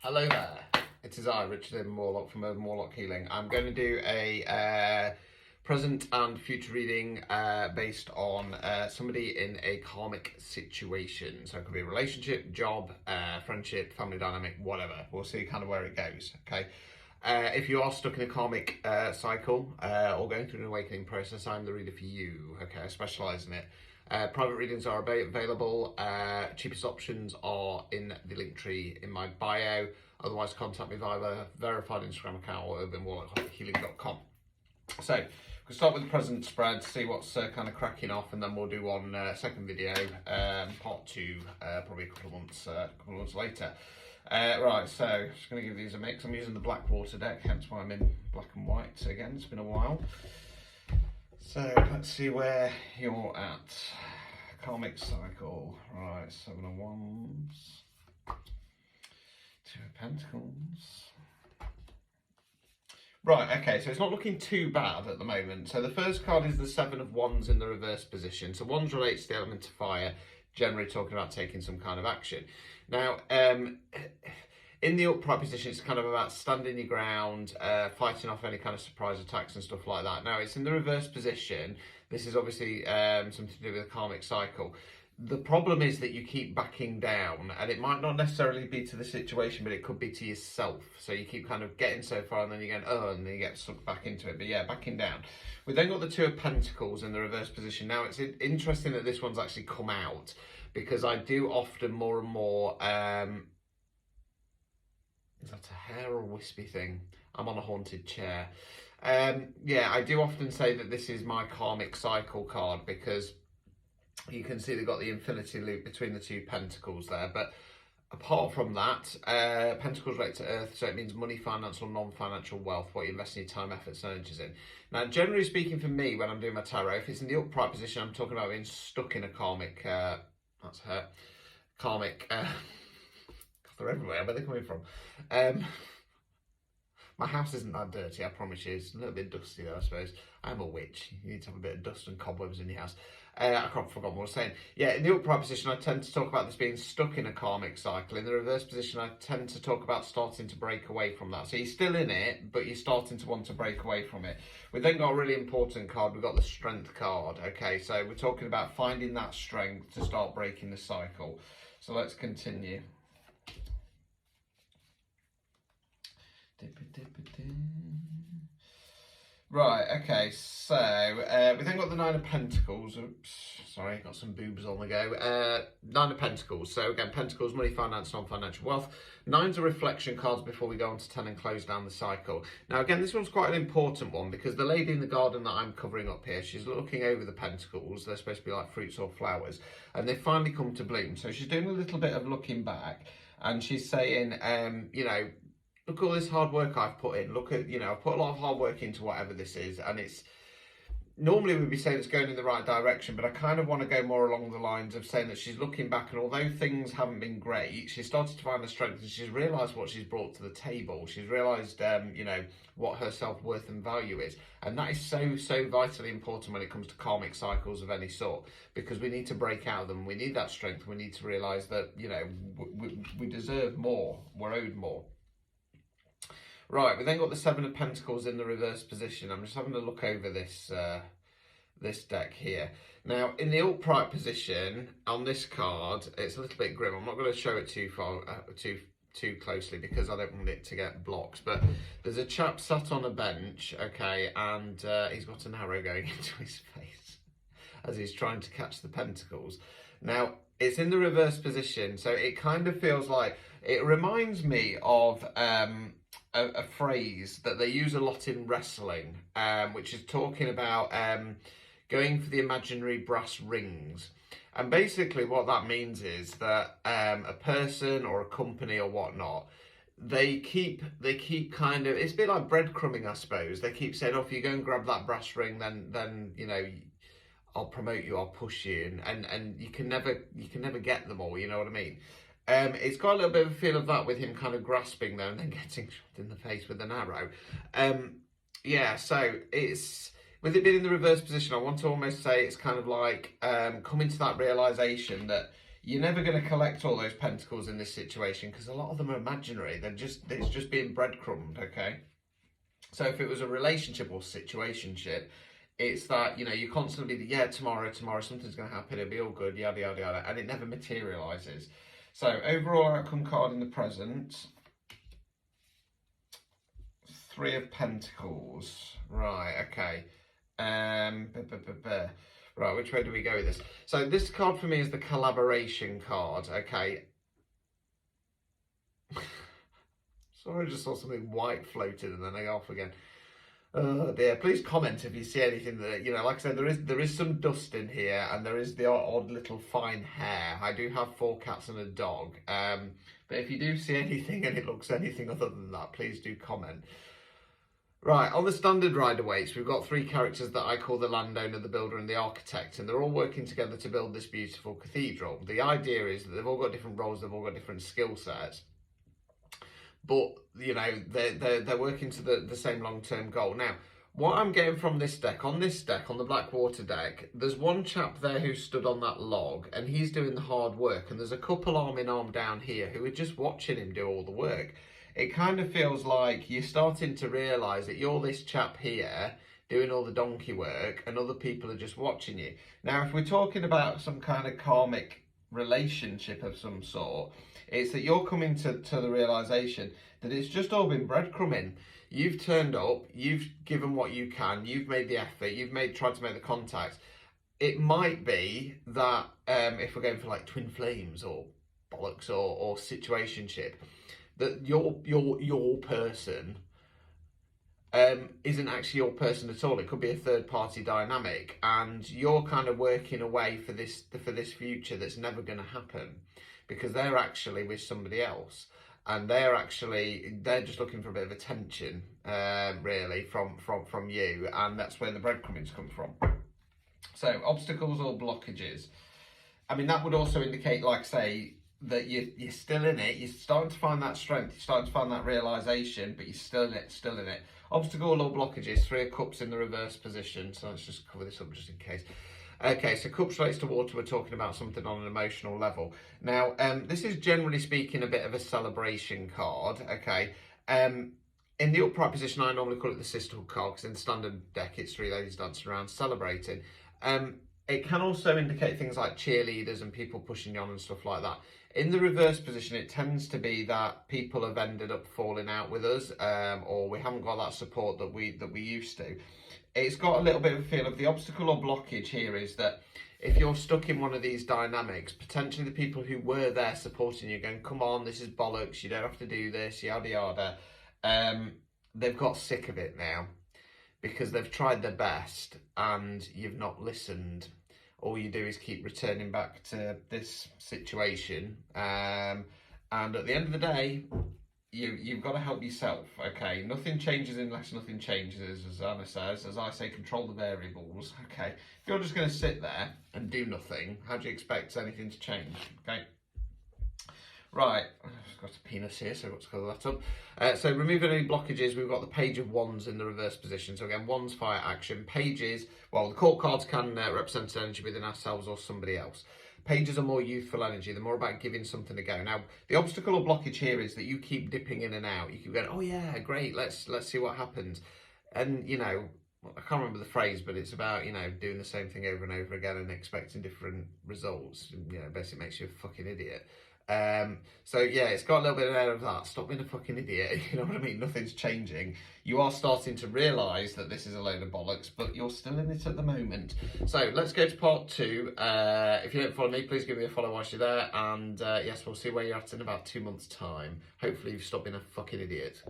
Hello there, it is I, Richard Morlock from Urban Morlock Healing. I'm going to do a present and future reading based on somebody in a karmic situation. So it could be a relationship, job, friendship, family dynamic, whatever. We'll see kind of where it goes, okay? If you are stuck in a karmic cycle or going through an awakening process, I'm the reader for you, okay? I specialise in it. Private readings are available. Cheapest options are in the link tree in my bio. Otherwise, contact me via the verified Instagram account or urbanwarlockhealing.com. So, we'll start with the present spread, see what's kind of cracking off, and then we'll do one second video, part two, probably a couple of months later. Right, so just going to give these a mix. I'm using the black water deck, hence why I'm in black and white again. It's been a while. So let's see where you're at. Karmic cycle. Right, 7 of Wands, 2 of Pentacles. Right, okay, so it's not looking too bad at the moment. So the first card is the 7 of Wands in the reverse position. So Wands relates to the element of fire, generally talking about taking some kind of action. Now, in the upright position, it's kind of about standing your ground, fighting off any kind of surprise attacks and stuff like that. Now, it's in the reverse position. This is obviously something to do with the karmic cycle. The problem is that you keep backing down, and it might not necessarily be to the situation, but it could be to yourself. So you keep kind of getting so far, and then you're going, oh, and then you get sucked back into it. But yeah, backing down. We've then got the 2 of Pentacles in the reverse position. Now, it's interesting that this one's actually come out, because I do often more and more... Is that a hair or wispy thing? I'm on a haunted chair. Yeah, I do often say that this is my karmic cycle card, because you can see they've got the infinity loop between the 2 pentacles there. But apart from that, pentacles relate to earth, so it means money, financial, non-financial wealth, what you invest in your time, efforts, and energies in. Now, generally speaking for me, when I'm doing my tarot, if it's in the upright position, I'm talking about being stuck in a karmic, that's her, karmic, they're everywhere. Where are they coming from? My house isn't that dirty, I promise you. It's a little bit dusty though, I suppose. I'm a witch. You need to have a bit of dust and cobwebs in your house. I can't forget what I was saying. Yeah, in the upright position, I tend to talk about this being stuck in a karmic cycle. In the reverse position, I tend to talk about starting to break away from that. So you're still in it, but you're starting to want to break away from it. We've then got a really important card. We've got the Strength card. Okay, so we're talking about finding that strength to start breaking the cycle. So let's continue. Right, okay, so we then got the 9 of Pentacles. Oops, sorry, got some boobs on the go. 9 of Pentacles. So again, Pentacles, money, finance, non-financial wealth. 9's are reflection cards before we go on to 10 and close down the cycle. Now again, this one's quite an important one, because the lady in the garden that I'm covering up here, she's looking over the Pentacles. They're supposed to be like fruits or flowers, and they finally come to bloom. So she's doing a little bit of looking back, and she's saying, you know, look at all this hard work I've put in. Look at, you know, I've put a lot of hard work into whatever this is. And it's, normally we'd be saying it's going in the right direction, but I kind of want to go more along the lines of saying that she's looking back, and although things haven't been great, she's started to find the strength, and she's realised what she's brought to the table. She's realised, you know, what her self-worth and value is. And that is so, so vitally important when it comes to karmic cycles of any sort, because we need to break out of them. We need that strength. We need to realise that, you know, we deserve more. We're owed more. Right, we then got the 7 of Pentacles in the reverse position. I'm just having a look over this this deck here. Now, in the upright position on this card, it's a little bit grim. I'm not going to show it too far, too closely, because I don't want it to get blocked. But there's a chap sat on a bench, okay, and he's got an arrow going into his face as he's trying to catch the pentacles. Now, it's in the reverse position, so it kind of feels like, it reminds me of a phrase that they use a lot in wrestling, which is talking about going for the imaginary brass rings. And basically what that means is that a person or a company or whatnot, they keep kind of, it's a bit like breadcrumbing, I suppose. They keep saying, oh, if you go and grab that brass ring, then you know, I'll promote you, I'll push you, and you can never get them all, you know what I mean? It's got a little bit of a feel of that with him kind of grasping there and then getting shot in the face with an arrow. Yeah, so it's, with it being in the reverse position, I want to almost say it's kind of like coming to that realisation that You're never going to collect all those pentacles in this situation because a lot of them are imaginary. It's just being breadcrumbed, okay? So if it was a relationship or situationship, it's that, you know, you constantly, yeah, tomorrow, something's going to happen, it'll be all good, yada, yada, yada, and it never materialises. So overall outcome card in the present, 3 of Pentacles. Right, okay. Right, which way do we go with this? So this card for me is the collaboration card, okay. Sorry, I just saw something white floated and then I go off again. Oh dear, please comment if you see anything that, you know, like I said, there is some dust in here and there is the odd little fine hair. I do have 4 cats and a dog, but if you do see anything and it looks anything other than that, please do comment. Right, on the standard rider weights, we've got 3 characters that I call the landowner, the builder and the architect, and they're all working together to build this beautiful cathedral. The idea is that they've all got different roles, they've all got different skill sets, but, you know, they're working to the same long-term goal. Now, what I'm getting from this deck, on the Blackwater deck, there's one chap there who stood on that log, and he's doing the hard work, and there's a couple arm in arm down here who are just watching him do all the work. It kind of feels like you're starting to realise that you're this chap here doing all the donkey work and other people are just watching you. Now, if we're talking about some kind of karmic relationship of some sort, it's that you're coming to the realisation that it's just all been breadcrumbing. You've turned up, you've given what you can, you've made the effort, you've tried to make the contacts. It might be that if we're going for like twin flames or bollocks or situationship, that your person isn't actually your person at all. It could be a third party dynamic, and you're kind of working away for this future that's never going to happen because they're actually with somebody else, and they're just looking for a bit of attention, really from you, and that's where the breadcrumbs come from. So obstacles or blockages. I mean, that would also indicate, like say, that you're still in it, you're starting to find that strength, you're starting to find that realisation, but you're still in it. Obstacle or blockages, 3 of Cups in the reverse position, so let's just cover this up just in case. Okay, so Cups relates to water, we're talking about something on an emotional level. Now, this is generally speaking a bit of a celebration card, okay. In the upright position, I normally call it the sisterhood card, because in the standard deck, it's 3 ladies dancing around celebrating. It can also indicate things like cheerleaders and people pushing you on and stuff like that. In the reverse position, it tends to be that people have ended up falling out with us, or we haven't got that support that we used to. It's got a little bit of a feel of the obstacle or blockage here is that if you're stuck in one of these dynamics, potentially the people who were there supporting you going, come on, this is bollocks, you don't have to do this, yada yada, they've got sick of it now because they've tried their best and you've not listened. All you do is keep returning back to this situation, and at the end of the day, you've got to help yourself, okay? Nothing changes unless nothing changes, as Anna says. As I say, control the variables, okay? If you're just going to sit there and do nothing, how do you expect anything to change, okay? Right, I've got a penis here, so I've got to colour that up. So removing any blockages, we've got the Page of Wands in the reverse position. So again, Wands, fire, action. Pages, well, the court cards can represent energy within ourselves or somebody else. Pages are more youthful energy. They're more about giving something a go. Now, the obstacle or blockage here is that you keep dipping in and out. You keep going, oh yeah, great, let's see what happens. And, you know, I can't remember the phrase, but it's about, you know, doing the same thing over and over again and expecting different results. You know, basically makes you a fucking idiot. So yeah, it's got a little bit of air of that. Stop being a fucking idiot. You know what I mean? Nothing's changing. You are starting to realise that this is a load of bollocks, but you're still in it at the moment. So let's go to part 2. If you don't follow me, please give me a follow whilst you're there. And yes, we'll see where you're at in about 2 months' time. Hopefully you've stopped being a fucking idiot.